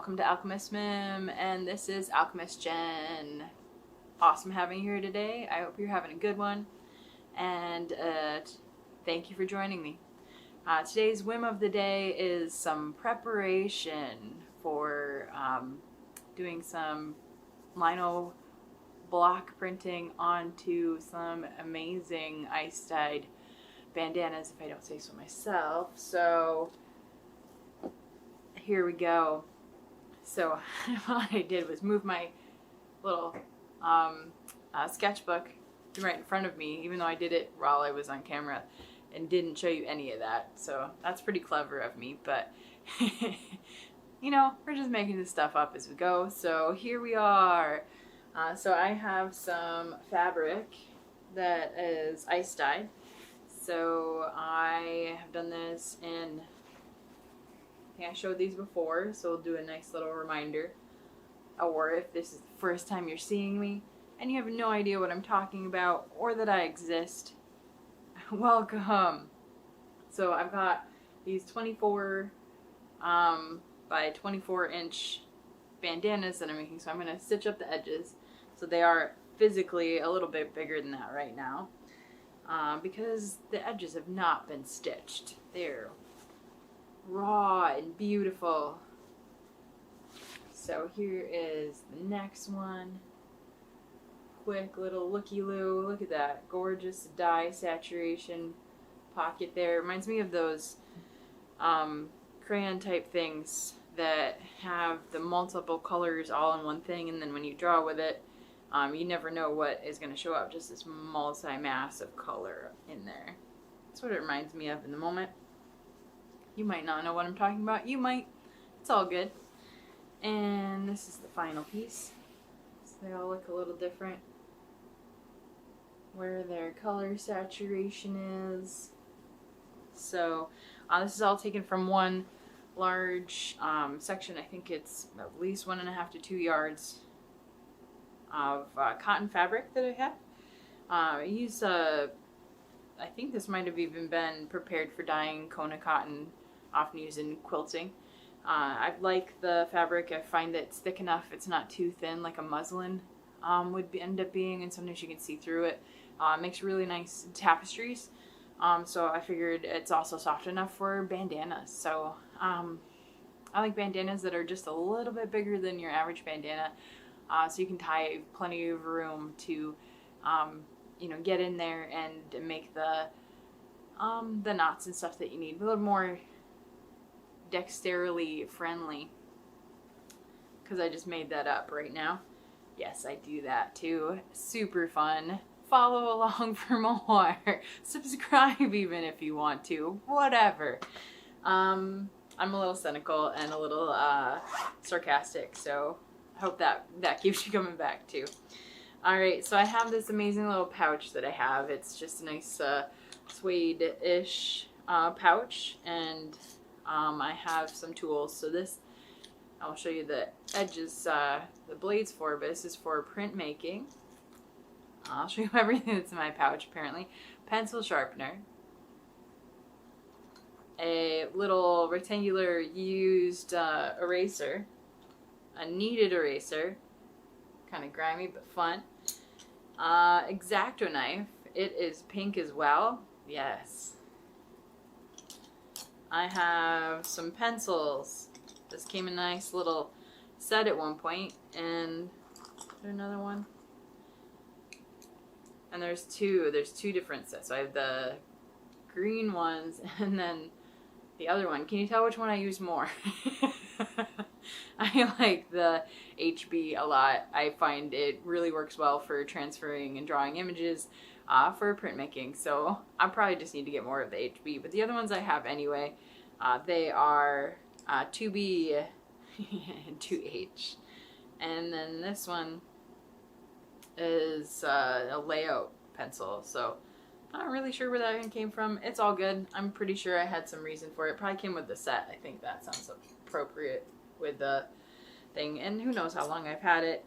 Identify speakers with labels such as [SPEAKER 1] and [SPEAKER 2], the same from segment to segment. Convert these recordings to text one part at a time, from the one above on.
[SPEAKER 1] welcome to Alchemist Mim, and this is Alchemist Jen. Awesome having you here today. I hope you're having a good one, and thank you for joining me. Today's whim of the day is some preparation for doing some lino block printing onto some amazing ice-dyed bandanas, if I don't say so myself. So here we go. So what I did was move my little sketchbook right in front of me, even though I did it while I was on camera and didn't show you any of that. So that's pretty clever of me, but you know, we're just making this stuff up as we go. So here we are. So I have some fabric that is ice dyed. So I have done this in, I think I showed these before, so we'll do a nice little reminder. Or if this is the first time you're seeing me and you have no idea what I'm talking about or that I exist, welcome. So I've got these 24 by 24 inch bandanas that I'm making. So I'm going to stitch up the edges. So they are physically a little bit bigger than that right now because the edges have not been stitched. They're raw and beautiful. So here is the next one. Quick little looky-loo. Look at that gorgeous dye saturation pocket there. Reminds me of those crayon type things that have the multiple colors all in one thing, and then when you draw with it, you never know what is going to show up. Just this multi-mass of color in there. That's what it reminds me of in the moment. You might not know what I'm talking about. You might. It's all good. And this is the final piece. So they all look a little different where their color saturation is. So this is all taken from one large section. I think it's at least 1.5 to 2 yards of cotton fabric that I have. I use I think this might have even been prepared for dyeing Kona cotton, often used in quilting. I like the fabric. I find that it's thick enough. It's not too thin like a muslin end up being, and sometimes you can see through it. It makes really nice tapestries. So I figured it's also soft enough for bandanas. So I like bandanas that are just a little bit bigger than your average bandana, so you can tie plenty of room to you know, get in there and make the knots and stuff that you need. A little more dexterity friendly, because I just made that up right now. Yes, I do that too. Super fun. Follow along for more. Subscribe even if you want to. Whatever. I'm a little cynical and a little sarcastic, so I hope that keeps you coming back too. Alright, so I have this amazing little pouch that I have. It's just a nice suede-ish pouch, and I have some tools. So this, I'll show you the edges, the blades for, but this is for printmaking. I'll show you everything that's in my pouch apparently. Pencil sharpener. A little rectangular used eraser. A kneaded eraser. Kind of grimy but fun. X-Acto knife. It is pink as well. Yes. I have some pencils. This came in a nice little set at one point. And is there another one? And there's two different sets. So I have the green ones and then the other one. Can you tell which one I use more? I like the HB a lot. I find it really works well for transferring and drawing images for printmaking. So I probably just need to get more of the HB. But the other ones I have anyway, they are 2B and 2H. And then this one is a layout pencil, so I'm not really sure where that even came from. It's all good. I'm pretty sure I had some reason for it. Probably came with the set. I think that sounds appropriate with the thing, and who knows how long I've had it.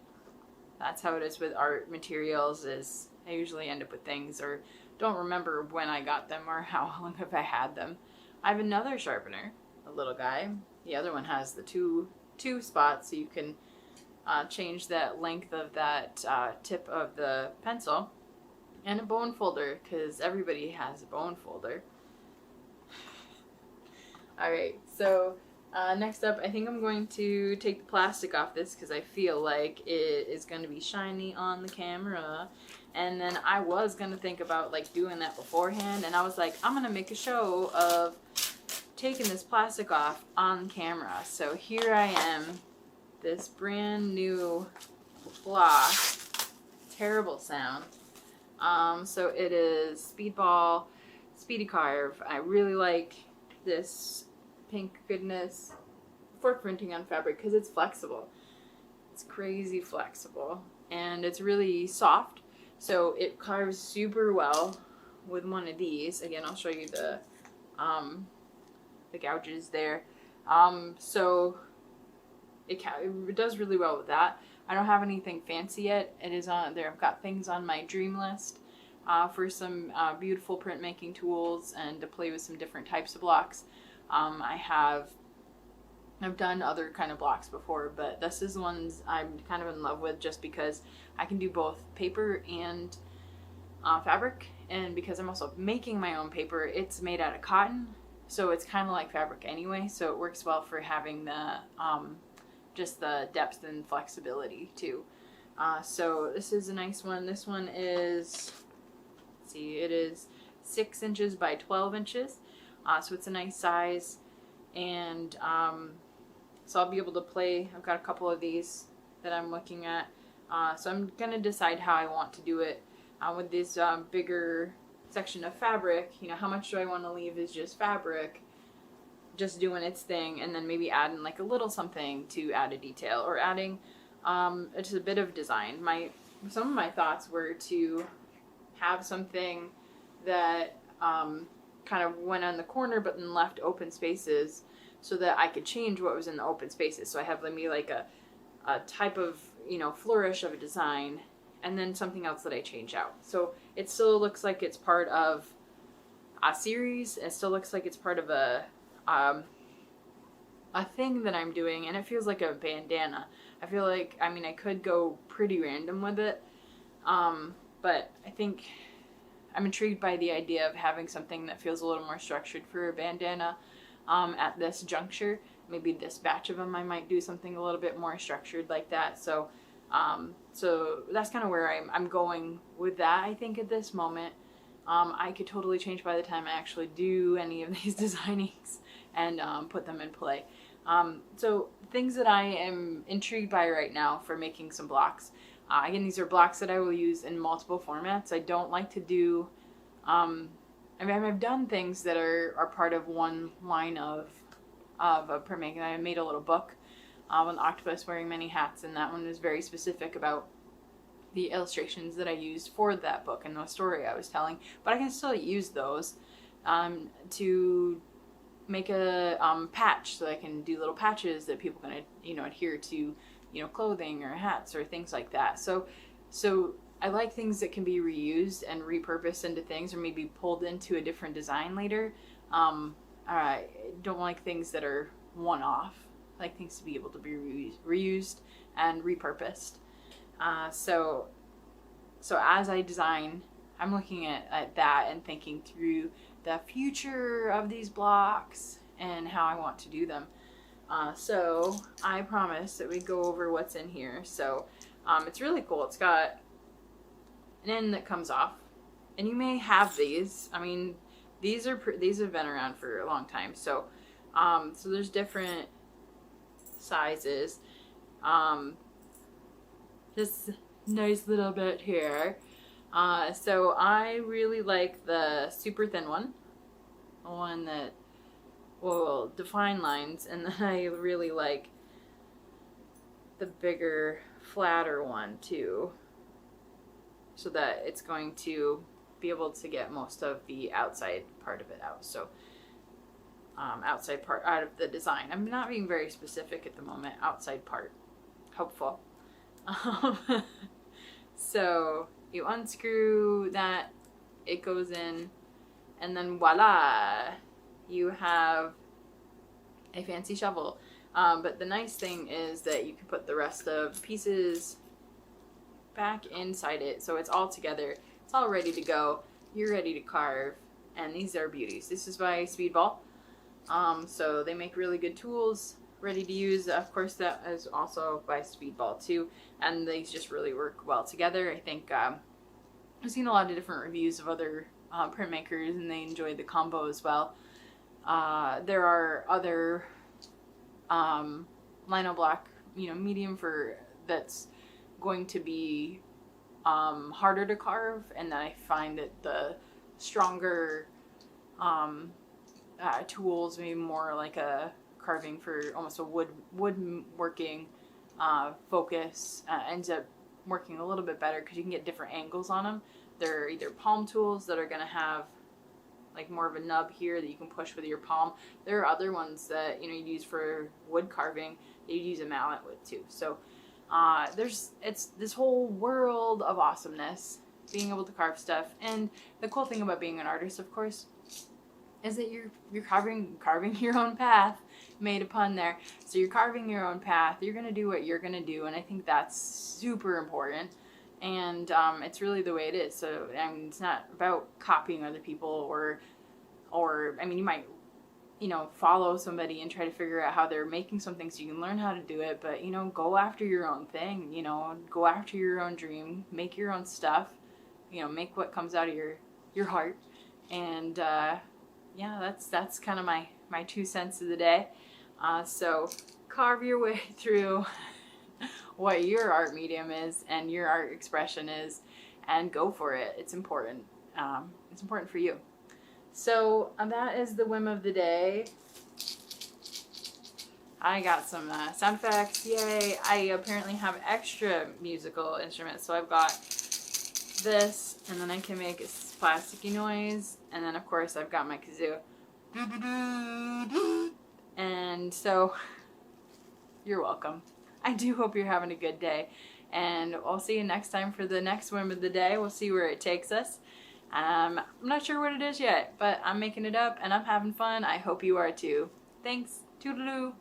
[SPEAKER 1] That's how it is with art materials, is I usually end up with things or don't remember when I got them or how long have I had them. I have another sharpener, a little guy. The other one has the two two spots so you can change that length of that tip of the pencil, and a bone folder, because everybody has a bone folder. Alright, so next up, I think I'm going to take the plastic off this because I feel like it is going to be shiny on the camera. And then I was going to think about like doing that beforehand, and I was like, I'm going to make a show of taking this plastic off on camera. So here I am, this brand new block. Terrible sound. So it is Speedball Speedy Carve. I really like this pink goodness for printing on fabric because it's flexible. It's crazy flexible, and it's really soft, so it carves super well with one of these. Again, I'll show you the gouges there. So it does really well with that. I don't have anything fancy yet. It is on there. I've got things on my dream list for some beautiful printmaking tools and to play with some different types of blocks. I've done other kind of blocks before, but this is the ones I'm kind of in love with just because I can do both paper and fabric, and because I'm also making my own paper, it's made out of cotton, so it's kind of like fabric anyway, so it works well for having the just the depth and flexibility too. So this is a nice one. This one is, let's see, it is 6 inches by 12 inches. So it's a nice size, and so I'll be able to play. I've got a couple of these that I'm looking at, so I'm gonna decide how I want to do it with this bigger section of fabric. You know, how much do I want to leave as just fabric, just doing its thing, and then maybe adding like a little something to add a detail, or adding just a bit of design. Some of my thoughts were to have something that kind of went on the corner but then left open spaces so that I could change what was in the open spaces. So I have maybe like a type of, you know, flourish of a design, and then something else that I change out. So it still looks like it's part of a series. It still looks like it's part of a thing that I'm doing, and it feels like a bandana. I feel like, I mean, I could go pretty random with it, but I think I'm intrigued by the idea of having something that feels a little more structured for a bandana at this juncture. Maybe this batch of them I might do something a little bit more structured like that. So so that's kind of where I'm going with that, I think, at this moment. I could totally change by the time I actually do any of these designings and put them in play. So things that I am intrigued by right now for making some blocks. Again, these are blocks that I will use in multiple formats. I don't like to do, I mean, I've done things that are part of one line of printmaking. I made a little book on the octopus wearing many hats, and that one was very specific about the illustrations that I used for that book and the story I was telling. But I can still use those to make a patch, so I can do little patches that people can, you know, adhere to, you know, clothing or hats or things like that. So I like things that can be reused and repurposed into things, or maybe pulled into a different design later. I don't like things that are one-off. I like things to be able to be reused and repurposed. So as I design, I'm looking at that and thinking through the future of these blocks and how I want to do them. So I promise that we go over what's in here. So it's really cool. It's got an end that comes off, and you may have these. I mean, these have been around for a long time. So so there's different sizes. This nice little bit here. So I really like the super thin one that will define lines, and then I really like the bigger, flatter one too, so that it's going to be able to get most of the outside part of it out. So outside part out of the design. I'm not being very specific at the moment. Outside part. Hopeful. So you unscrew that, it goes in, and then voila, you have a fancy shovel. But the nice thing is that you can put the rest of the pieces back inside it, so it's all together. It's all ready to go. You're ready to carve, and these are beauties. This is by Speedball. So they make really good tools, ready to use. Of course, that is also by Speedball too, and these just really work well together. I think I've seen a lot of different reviews of other printmakers, and they enjoyed the combo as well. There are other lino block, medium that's going to be harder to carve, and then I find that the stronger tools, maybe more like a carving for almost a woodworking focus, ends up working a little bit better because you can get different angles on them. They're either palm tools that are going to have like more of a nub here that you can push with your palm. There are other ones that you'd use for wood carving that you'd use a mallet with too. So it's this whole world of awesomeness, being able to carve stuff. And the cool thing about being an artist, of course, is that you're carving your own path. Made a pun there. So you're carving your own path. You're gonna do what you're gonna do, and I think that's super important. And it's really the way it is. So I mean, it's not about copying other people, or I mean, you might follow somebody and try to figure out how they're making something so you can learn how to do it. But go after your own thing. Go after your own dream. Make your own stuff. Make what comes out of your heart. And yeah, that's kind of my 2 cents of the day. So carve your way through what your art medium is and your art expression is, and go for it. It's important. It's important for you. So that is the whim of the day. I got some sound effects. Yay! I apparently have extra musical instruments, so I've got this, and then I can make a plasticky noise, and then of course I've got my kazoo. And so you're welcome. I do hope you're having a good day, and I'll see you next time for the next whim of the day. We'll see where it takes us. I'm not sure what it is yet, but I'm making it up and I'm having fun. I hope you are too. Thanks. Toodaloo.